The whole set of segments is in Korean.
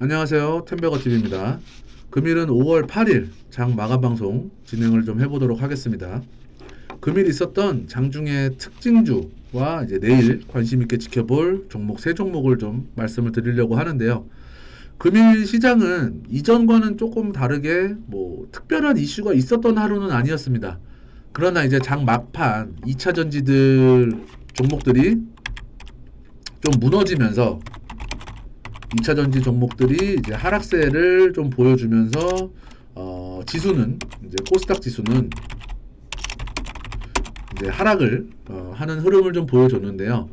안녕하세요. 템베거TV입니다. 금일은 5월 8일 장 마감 방송 진행을 좀 해보도록 하겠습니다. 금일 있었던 장중의 특징주와 이제 내일 관심 있게 지켜볼 종목 세 종목을 좀 말씀을 드리려고 하는데요. 금일 시장은 이전과는 조금 다르게 뭐 특별한 이슈가 있었던 하루는 아니었습니다. 그러나 이제 장 막판 2차 전지들 종목들이 좀 무너지면서 2차 전지 종목들이 이제 하락세를 좀 보여주면서 지수는 이제 코스닥 지수는 이제 하락을 하는 흐름을 좀 보여줬는데요.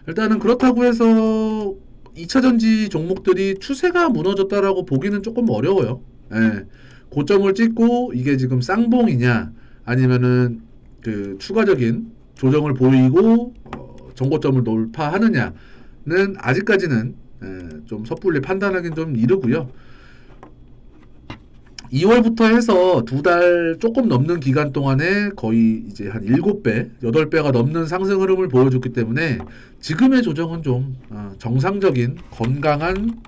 일단은 그렇다고 해서 2차 전지 종목들이 추세가 무너졌다라고 보기는 조금 어려워요. 예. 고점을 찍고 이게 지금 쌍봉이냐 아니면은 그 추가적인 조정을 보이고 전고점을 돌파하느냐는 아직까지는 좀 섣불리 판단하기는 좀 이르고요. 2월부터 해서 2달 조금 넘는 기간 동안에 거의 이제 한 7배, 8배가 넘는 상승 흐름을 보여줬기 때문에 지금의 조정은 좀 정상적인 건강한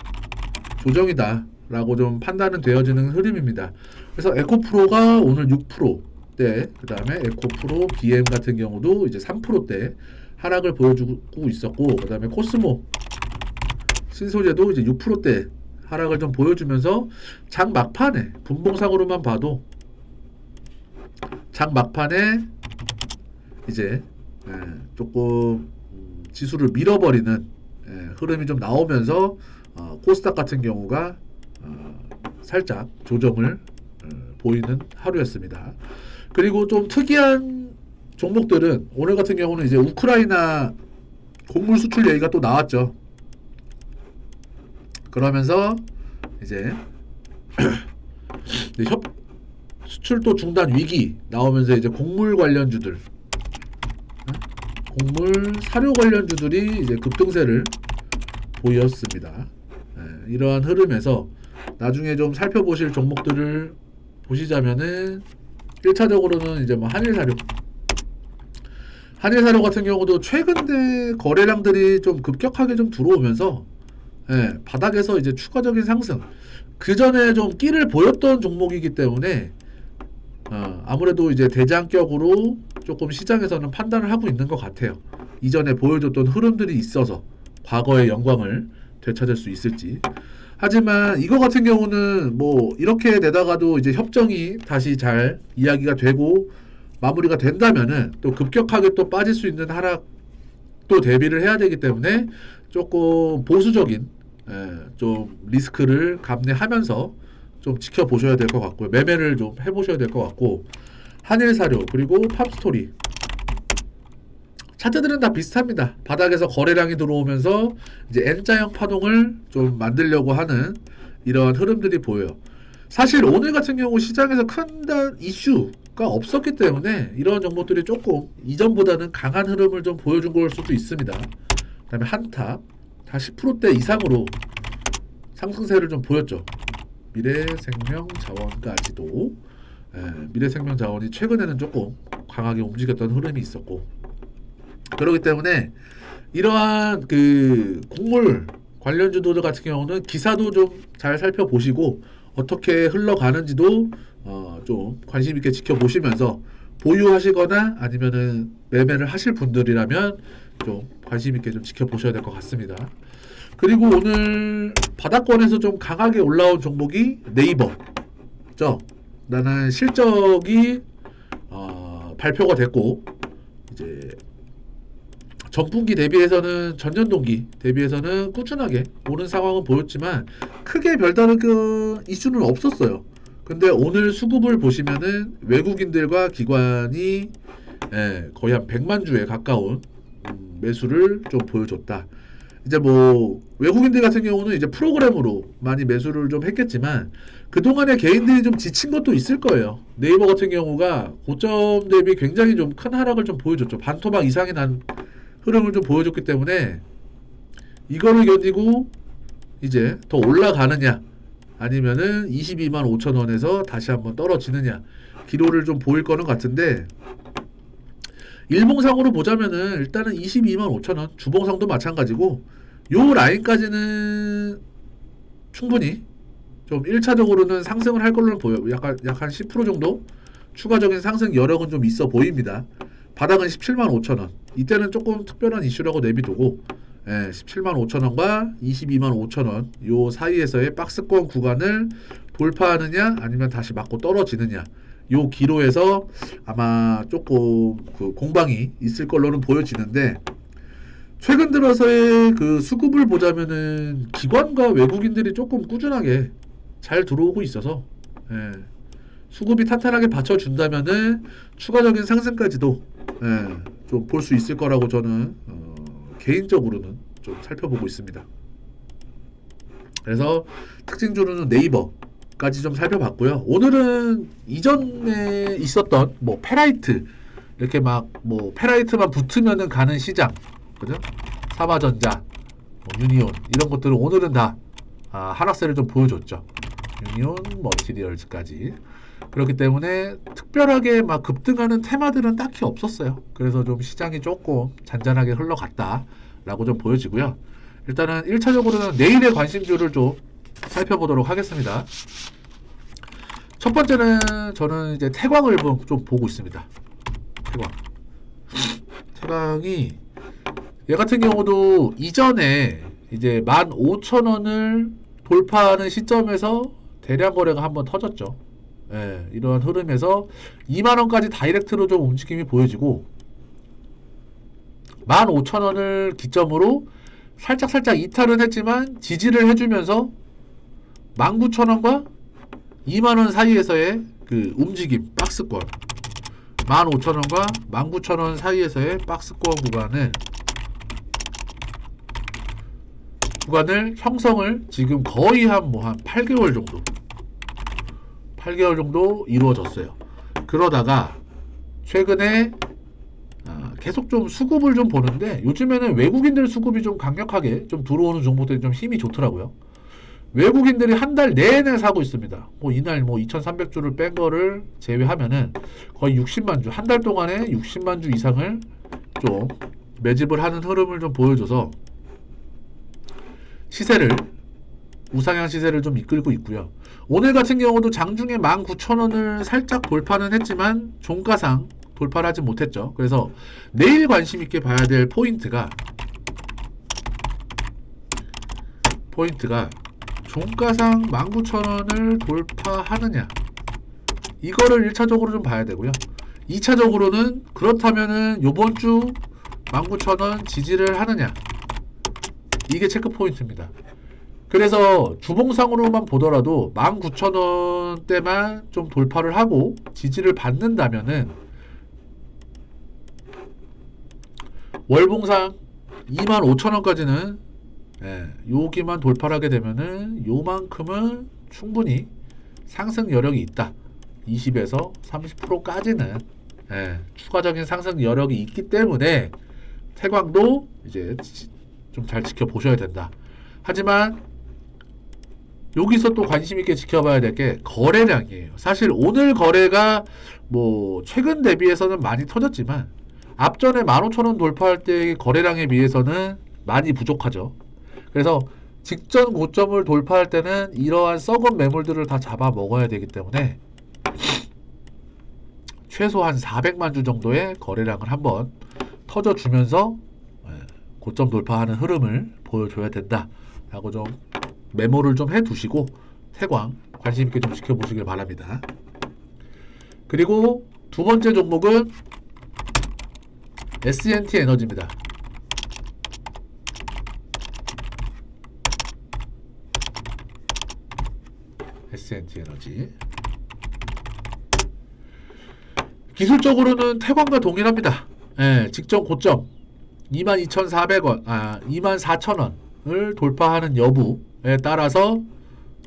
조정이다 라고 좀 판단은 되어지는 흐름입니다. 그래서 에코프로가 오늘 6%대, 그 다음에 에코프로 BM 같은 경우도 이제 3%대 하락을 보여주고 있었고, 그 다음에 코스모 신소재도 이제 6%대 하락을 좀 보여주면서 장 막판에 분봉상으로만 봐도 장 막판에 이제 조금 지수를 밀어버리는 흐름이 좀 나오면서 코스닥 같은 경우가 살짝 조정을 보이는 하루였습니다. 그리고 좀 특이한 종목들은 오늘 같은 경우는 이제 우크라이나 곡물 수출 얘기가 또 나왔죠. 그러면서 이제 수출도 중단 위기 나오면서 이제 곡물 관련주들, 곡물 사료 관련주들이 이제 급등세를 보였습니다. 이러한 흐름에서 나중에 좀 살펴보실 종목들을 보시자면은 1차적으로는 이제 뭐 한일사료 같은 경우도 최근에 거래량들이 좀 급격하게 좀 들어오면서 바닥에서 이제 추가적인 상승, 그 전에 좀 끼를 보였던 종목이기 때문에 아무래도 이제 대장격으로 조금 시장에서는 판단을 하고 있는 것 같아요. 이전에 보여줬던 흐름들이 있어서 과거의 영광을 되찾을 수 있을지. 하지만 이거 같은 경우는 뭐 이렇게 내다가도 이제 협정이 다시 잘 이야기가 되고 마무리가 된다면은 또 급격하게 또 빠질 수 있는 하락도 대비를 해야 되기 때문에 조금 보수적인 좀 리스크를 감내하면서 좀 지켜보셔야 될 것 같고요. 매매를 좀 해보셔야 될 것 같고, 한일사료 그리고 팝스토리 차트들은 다 비슷합니다. 바닥에서 거래량이 들어오면서 이제 N자형 파동을 좀 만들려고 하는 이런 흐름들이 보여요. 사실 오늘 같은 경우 시장에서 큰 이슈가 없었기 때문에 이런 종목들이 조금 이전보다는 강한 흐름을 좀 보여준 걸 수도 있습니다. 그 다음에 한탑 다 10%대 이상으로 상승세를 좀 보였죠. 미래생명자원까지도 미래생명자원이 최근에는 조금 강하게 움직였던 흐름이 있었고, 그렇기 때문에 이러한 그 곡물 관련주들 같은 경우는 기사도 좀 잘 살펴보시고 어떻게 흘러가는지도 좀 관심 있게 지켜보시면서 보유하시거나 아니면은 매매를 하실 분들이라면 좀 관심 있게 좀 지켜보셔야 될 것 같습니다. 그리고 오늘 바닥권에서 좀 강하게 올라온 종목이 네이버죠. 나는 실적이 발표가 됐고 이제 전분기 대비해서는 전년 동기 대비해서는 꾸준하게 오른 상황은 보였지만 크게 별다른 그 이슈는 없었어요. 근데 오늘 수급을 보시면은 외국인들과 기관이 거의 한 100만 주에 가까운 매수를 좀 보여줬다. 이제 뭐 외국인들 같은 경우는 이제 프로그램으로 많이 매수를 좀 했겠지만 그동안에 개인들이 좀 지친 것도 있을 거예요. 네이버 같은 경우가 고점 대비 굉장히 좀 큰 하락을 좀 보여줬죠. 반토막 이상이 난 흐름을 좀 보여줬기 때문에 이거를 견디고 이제 더 올라가느냐 아니면은 22만 5천 원에서 다시 한번 떨어지느냐 기로를 좀 보일 거는 같은데, 일봉상으로 보자면은 일단은 22만 5천 원, 주봉상도 마찬가지고 요 라인까지는 충분히 좀 1차적으로는 상승을 할 걸로 보여. 약 한 10% 정도 추가적인 상승 여력은 좀 있어 보입니다. 바닥은 17만 5천 원. 이때는 조금 특별한 이슈라고 내비두고 17만 5천 원과 22만 5천 원 요 사이에서의 박스권 구간을 돌파하느냐 아니면 다시 맞고 떨어지느냐 요 기로에서 아마 조금 그 공방이 있을 걸로는 보여지는데, 최근 들어서의 그 수급을 보자면은 기관과 외국인들이 조금 꾸준하게 잘 들어오고 있어서 수급이 탄탄하게 받쳐준다면은 추가적인 상승까지도 좀 볼 수 있을 거라고 저는 개인적으로는 좀 살펴보고 있습니다. 그래서 특징주로는 네이버까지 좀 살펴봤고요. 오늘은 이전에 있었던 뭐 페라이트 이렇게 막 뭐 페라이트만 붙으면은 가는 시장, 그죠? 사바전자, 뭐 유니온 이런 것들은 오늘은 다 하락세를 좀 보여줬죠. 유니온, 머티리얼즈까지. 그렇기 때문에 특별하게 막 급등하는 테마들은 딱히 없었어요. 그래서 좀 시장이 조금 잔잔하게 흘러갔다라고 좀 보여지고요. 일단은 1차적으로는 내일의 관심주를 좀 살펴보도록 하겠습니다. 첫 번째는 저는 이제 태광을 좀 보고 있습니다. 태광이 얘 같은 경우도 이전에 이제 15,000원을 돌파하는 시점에서 대량 거래가 한번 터졌죠. 이러한 흐름에서 2만원까지 다이렉트로 좀 움직임이 보여지고 15,000원을 기점으로 살짝 이탈은 했지만 지지를 해주면서 19,000원과 2만원 사이에서의 그 움직임, 박스권 15,000원과 19,000원 사이에서의 박스권 구간을 형성을 지금 거의 한 8개월 정도 이루어졌어요. 그러다가 최근에 계속 좀 수급을 좀 보는데, 요즘에는 외국인들 수급이 좀 강력하게 좀 들어오는 종목들이 좀 힘이 좋더라고요. 외국인들이 한 달 내내 사고 있습니다. 이날 2,300주를 뺀 거를 제외하면은 거의 60만 주, 한 달 동안에 60만 주 이상을 좀 매집을 하는 흐름을 좀 보여줘서 우상향 시세를 좀 이끌고 있고요. 오늘 같은 경우도 장중에 19,000원을 살짝 돌파는 했지만 종가상 돌파를 하지 못했죠. 그래서 내일 관심 있게 봐야 될 포인트가 종가상 19,000원을 돌파하느냐, 이거를 1차적으로 좀 봐야 되고요. 2차적으로는 그렇다면은 요번 주 19,000원 지지를 하느냐, 이게 체크 포인트입니다. 그래서 주봉상으로만 보더라도 19,000원대만 좀 돌파를 하고 지지를 받는다면은 월봉상 25,000원까지는 여기만 돌파를 하게 되면은 요만큼은 충분히 상승 여력이 있다. 20에서 30%까지는 추가적인 상승 여력이 있기 때문에 태광도 이제 좀 잘 지켜보셔야 된다. 하지만 여기서 또 관심 있게 지켜봐야 될 게 거래량이에요. 사실 오늘 거래가 뭐 최근 대비해서는 많이 터졌지만 앞전에 15,000원 돌파할 때의 거래량에 비해서는 많이 부족하죠. 그래서 직전 고점을 돌파할 때는 이러한 썩은 매물들을 다 잡아 먹어야 되기 때문에 최소한 400만 주 정도의 거래량을 한번 터져주면서 고점 돌파하는 흐름을 보여줘야 된다 라고 좀 메모를 좀 해두시고 태광 관심있게 좀 지켜보시길 바랍니다. 그리고 두 번째 종목은 S&T 에너지입니다. S&T 에너지 기술적으로는 태광과 동일합니다. 직전 고점 22,400원, 24,000원을 돌파하는 여부에 따라서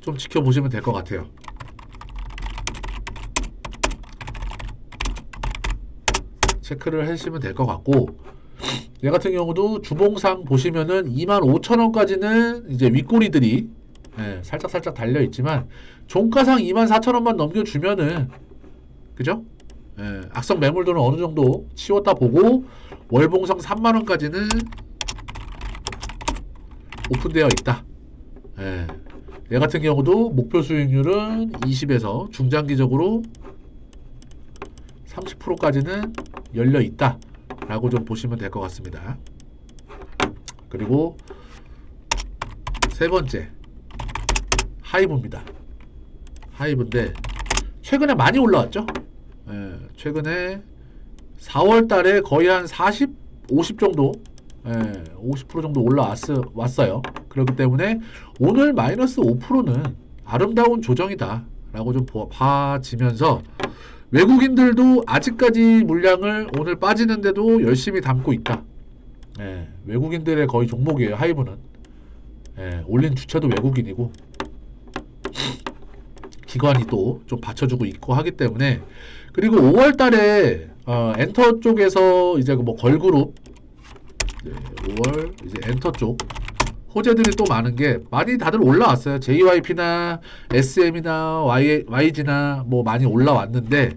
좀 지켜보시면 될 것 같아요. 체크를 하시면 될 것 같고, 얘 같은 경우도 주봉상 보시면은 25,000원까지는 이제 윗꼬리들이 살짝 달려 있지만 종가상 24,000원만 넘겨주면은, 그죠? 악성 매물들은 어느 정도 치웠다 보고 월봉상 30,000원까지는 오픈되어 있다. 얘 같은 경우도 목표 수익률은 20에서 중장기적으로 30%까지는 열려 있다 라고 좀 보시면 될 것 같습니다. 그리고 세 번째 하이브입니다. 하이브인데 최근에 많이 올라왔죠. 최근에 4월 달에 거의 한 40, 50 정도 50% 정도 올라왔어요. 그렇기 때문에 오늘 마이너스 5%는 아름다운 조정이다 라고 좀 봐지면서 외국인들도 아직까지 물량을 오늘 빠지는데도 열심히 담고 있다. 외국인들의 거의 종목이에요. 하이브는 올린 주체도 외국인이고 기관이 또 좀 받쳐주고 있고 하기 때문에. 그리고 5월 달에 엔터 쪽에서 이제 뭐 걸그룹 5월 이제 엔터 쪽 호재들이 또 많은 게 많이 다들 올라왔어요. JYP나 SM이나 YG나 뭐 많이 올라왔는데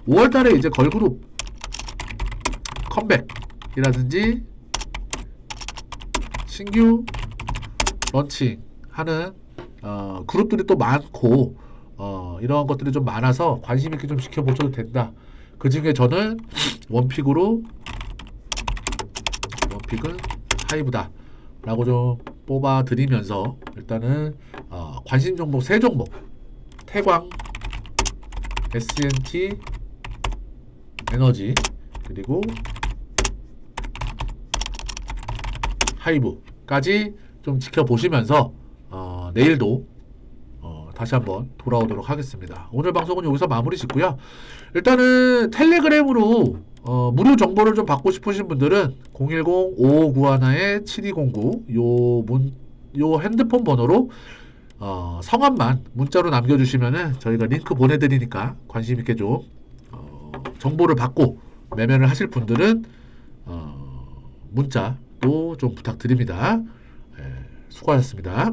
5월 달에 이제 걸그룹 컴백이라든지 신규 런칭하는 그룹들이 또 많고 이런 것들이 좀 많아서 관심 있게 좀 지켜보셔도 된다. 그 중에 저는 원픽은 하이브다 라고 좀 뽑아 드리면서 일단은 관심 종목 3종목 태광, S&T 에너지 그리고 하이브까지 좀 지켜보시면서 내일도 다시 한번 돌아오도록 하겠습니다. 오늘 방송은 여기서 마무리 짓고요. 일단은 텔레그램으로 무료 정보를 좀 받고 싶으신 분들은 010-5591-7209 요 핸드폰 번호로 성함만 문자로 남겨주시면은 저희가 링크 보내드리니까 관심 있게 좀 정보를 받고 매매를 하실 분들은 문자도 좀 부탁드립니다. 수고하셨습니다.